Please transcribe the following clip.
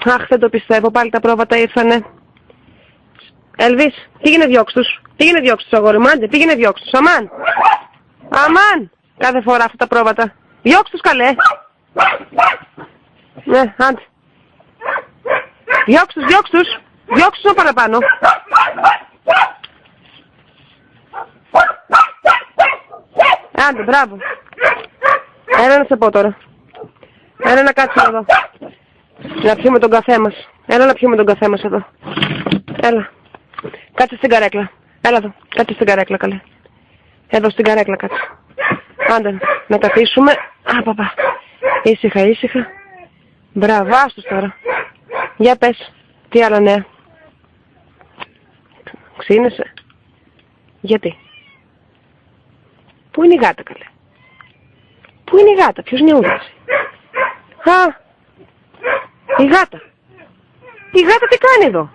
Αχ, δεν το πιστεύω. Πάλι τα πρόβατα ήρθανε. Έλβης, πήγαινε διώξ' τους. Πήγαινε διώξ' τους, αγόρι μου. Άντε, πήγαινε διώξ' τους. Αμάν. Αμάν. Κάθε φορά αυτά τα πρόβατα. Διώξ' τους, καλέ. Ναι, άντε. Διώξ' τους, διώξ' τους. Διώξ' τους παραπάνω. Άντε, μπράβο. Έλα να σε πω τώρα. Έλα να κάτσουμε εδώ. Να πιούμε τον καφέ μας. Έλα να πιούμε τον καφέ μας εδώ. Έλα. Κάτσε στην καρέκλα. Έλα εδώ. Κάτσε στην καρέκλα, καλέ. Εδώ στην καρέκλα κάτσε. Άντε, να καθίσουμε. Παπα. Ήσυχα, ήσυχα. Μπράβο, άστος τώρα. Για πες. Τι άλλα νέα. Ξύνεσαι. Γιατί. Πού είναι η γάτα, καλέ. Πού είναι η γάτα, ποιος νιούδασε. Η γάτα. Η γάτα τι κάνει εδώ.